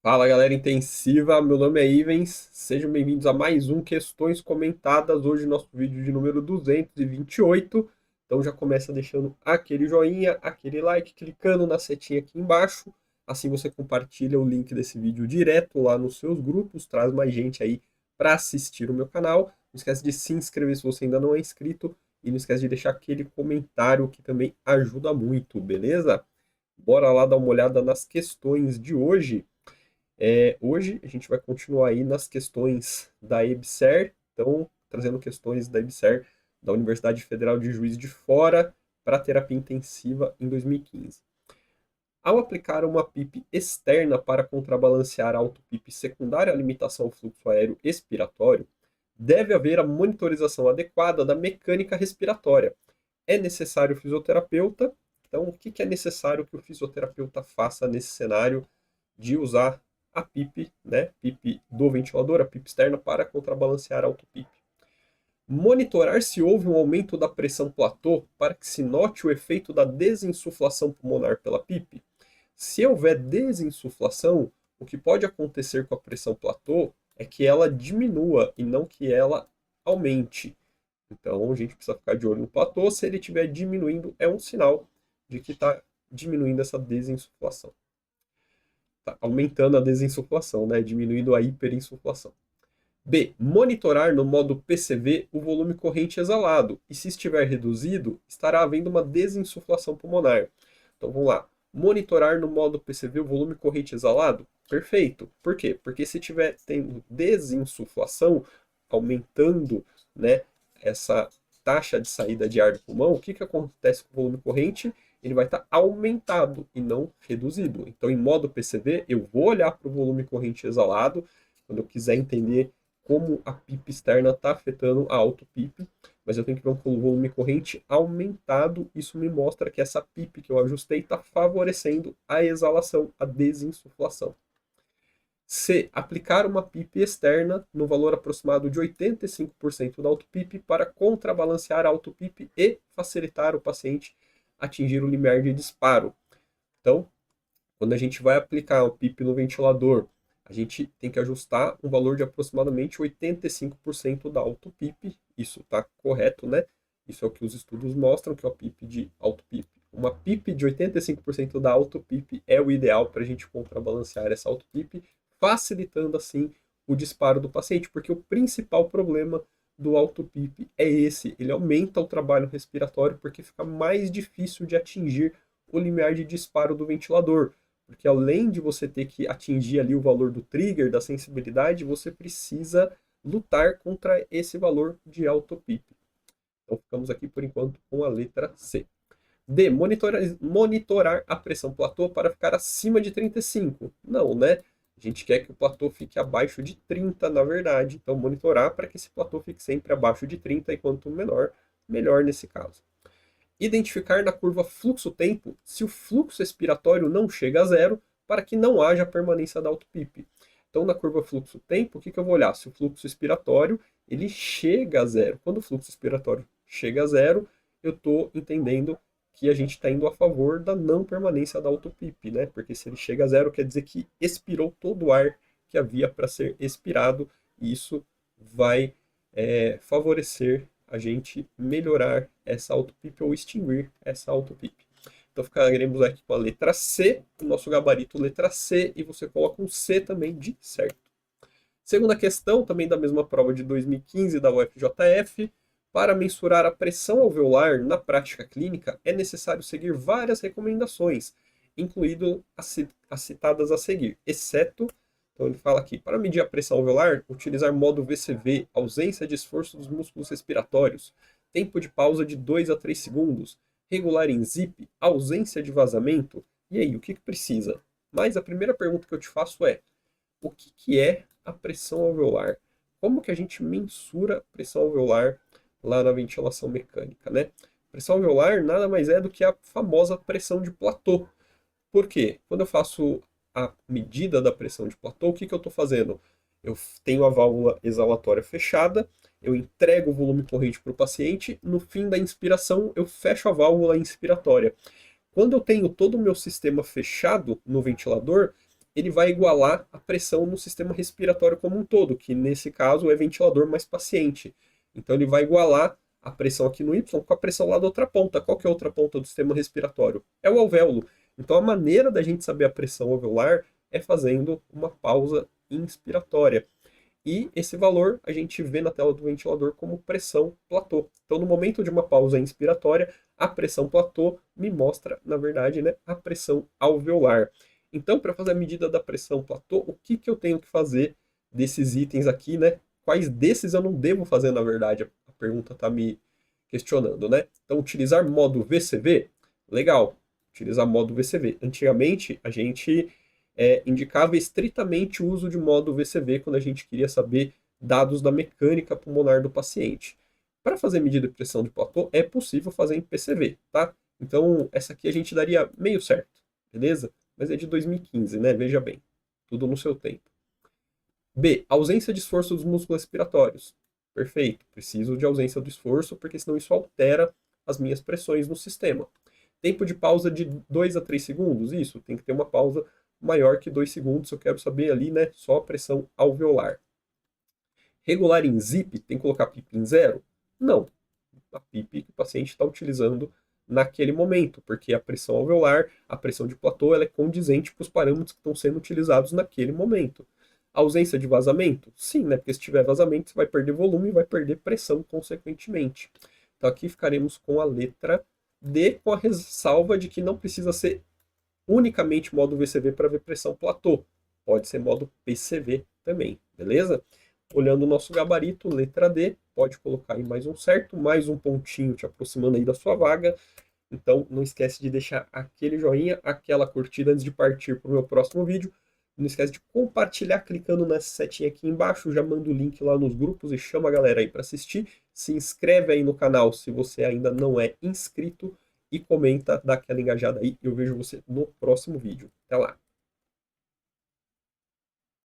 Fala galera intensiva, meu nome é Ivens, sejam bem-vindos a mais um Questões Comentadas, hoje nosso vídeo de número 228. Então já começa deixando aquele joinha, aquele like, clicando na setinha aqui embaixo, assim você compartilha o link desse vídeo direto lá nos seus grupos, traz mais gente aí para assistir o meu canal. Não esquece de se inscrever se você ainda não é inscrito e não esquece de deixar aquele comentário que também ajuda muito, beleza? Bora lá dar uma olhada nas questões de hoje. Hoje a gente vai continuar aí nas questões da EBSER, então trazendo questões da EBSER da Universidade Federal de Juiz de Fora para terapia intensiva em 2015. Ao aplicar uma PIP externa para contrabalancear a auto-PIP secundária à limitação ao fluxo aéreo expiratório, deve haver a monitorização adequada da mecânica respiratória. É necessário o fisioterapeuta. Então, o que é necessário que o fisioterapeuta faça nesse cenário de usar a PIP, né, PIP do ventilador, a PIP externa, para contrabalancear a auto-PIP? Monitorar se houve um aumento da pressão platô para que se note o efeito da desinsuflação pulmonar pela PIP. Se houver desinsuflação, o que pode acontecer com a pressão platô é que ela diminua e não que ela aumente. Então a gente precisa ficar de olho no platô. Se ele estiver diminuindo, é um sinal de que está diminuindo essa desinsuflação. Está aumentando a desinsuflação, né? Diminuindo a hiperinsuflação. B. Monitorar no modo PCV o volume corrente exalado. E se estiver reduzido, estará havendo uma desinsuflação pulmonar. Então vamos lá. Monitorar no modo PCV o volume corrente exalado? Perfeito. Por quê? Porque se tiver tendo desinsuflação, aumentando, né, essa taxa de saída de ar do pulmão, o que, que acontece com o volume corrente? Ele vai estar aumentado e não reduzido. Então, em modo PCV, eu vou olhar para o volume corrente exalado, quando eu quiser entender como a PIP externa está afetando a auto-PIP, mas eu tenho que ver um volume corrente aumentado. Isso me mostra que essa PIP que eu ajustei está favorecendo a exalação, a desinsuflação. C. Aplicar uma PIP externa no valor aproximado de 85% da auto-PIP para contrabalancear a auto-PIP e facilitar o paciente atingir o limiar de disparo. Então, quando a gente vai aplicar o PIP no ventilador, a gente tem que ajustar um valor de aproximadamente 85% da auto-PIP. Isso está correto, né? Isso é o que os estudos mostram, que é o PIP de auto-PIP. Uma PIP de 85% da auto-PIP é o ideal para a gente contrabalancear essa auto-PIP, facilitando assim o disparo do paciente, porque o principal problema do auto-PIP é esse, ele aumenta o trabalho respiratório porque fica mais difícil de atingir o limiar de disparo do ventilador. Porque além de você ter que atingir ali o valor do trigger, da sensibilidade, você precisa lutar contra esse valor de auto-PIP. Então ficamos aqui por enquanto com a letra C. D. Monitorar a pressão platô para ficar acima de 35. Não, né? A gente quer que o platô fique abaixo de 30, na verdade. Então monitorar para que esse platô fique sempre abaixo de 30 e quanto menor, melhor nesse caso. Identificar na curva fluxo-tempo se o fluxo expiratório não chega a zero para que não haja permanência da auto-PIP. Então, na curva fluxo-tempo, o que eu vou olhar? Se o fluxo expiratório ele chega a zero. Quando o fluxo expiratório chega a zero, eu estou entendendo que a gente está indo a favor da não permanência da auto-PIP, né? Porque se ele chega a zero, quer dizer que expirou todo o ar que havia para ser expirado, e isso vai favorecer a gente melhorar essa auto-PIP ou extinguir essa auto-PIP. Então ficaremos aqui com a letra C, o nosso gabarito letra C, e você coloca um C também de certo. Segunda questão, também da mesma prova de 2015 da UFJF. Para mensurar a pressão alveolar na prática clínica, é necessário seguir várias recomendações, incluindo as citadas a seguir, exceto, então ele fala aqui, para medir a pressão alveolar, utilizar modo VCV, ausência de esforço dos músculos respiratórios, tempo de pausa de 2 a 3 segundos, regular em zip, ausência de vazamento. E aí, o que precisa? Mas a primeira pergunta que eu te faço é, o que é a pressão alveolar? Como que a gente mensura a pressão alveolar lá na ventilação mecânica, né? Pressão alveolar nada mais é do que a famosa pressão de platô. Por quê? Quando eu faço a medida da pressão de platô, o que eu estou fazendo? Eu tenho a válvula exalatória fechada, eu entrego o volume corrente para o paciente, no fim da inspiração eu fecho a válvula inspiratória. Quando eu tenho todo o meu sistema fechado no ventilador, ele vai igualar a pressão no sistema respiratório como um todo, que nesse caso é ventilador mais paciente. Então ele vai igualar a pressão aqui no Y com a pressão lá da outra ponta. Qual que é a outra ponta do sistema respiratório? É o alvéolo. Então a maneira da gente saber a pressão alveolar é fazendo uma pausa inspiratória. E esse valor a gente vê na tela do ventilador como pressão platô. Então, no momento de uma pausa inspiratória, a pressão platô me mostra, na verdade, né, a pressão alveolar. Então, para fazer a medida da pressão platô, o que, que eu tenho que fazer desses itens aqui, né? Quais desses eu não devo fazer, na verdade? A pergunta está me questionando, né? Então, utilizar modo VCV? Legal, utilizar modo VCV. Antigamente, a gente indicava estritamente o uso de modo VCV quando a gente queria saber dados da mecânica pulmonar do paciente. Para fazer medida de pressão de platô, é possível fazer em PCV, tá? Então, essa aqui a gente daria meio certo, beleza? Mas é de 2015, né? Veja bem, tudo no seu tempo. B. Ausência de esforço dos músculos respiratórios. Perfeito, preciso de ausência do esforço, porque senão isso altera as minhas pressões no sistema. Tempo de pausa de 2 a 3 segundos, isso, tem que ter uma pausa maior que 2 segundos, eu quero saber ali, né, só a pressão alveolar. Regular em zip, tem que colocar PIP em zero? Não, a PIP que o paciente está utilizando naquele momento, porque a pressão alveolar, a pressão de platô, ela é condizente com os parâmetros que estão sendo utilizados naquele momento. A ausência de vazamento? Sim, né, porque se tiver vazamento, você vai perder volume e vai perder pressão consequentemente. Então aqui ficaremos com a letra D, com a ressalva de que não precisa ser unicamente modo VCV para ver pressão platô. Pode ser modo PCV também, beleza? Olhando o nosso gabarito, letra D, pode colocar aí mais um certo, mais um pontinho te aproximando aí da sua vaga. Então não esquece de deixar aquele joinha, aquela curtida antes de partir para o meu próximo vídeo. Não esquece de compartilhar clicando nessa setinha aqui embaixo. Já manda o link lá nos grupos e chama a galera aí para assistir. Se inscreve aí no canal se você ainda não é inscrito e comenta, dá aquela engajada aí. Eu vejo você no próximo vídeo. Até lá!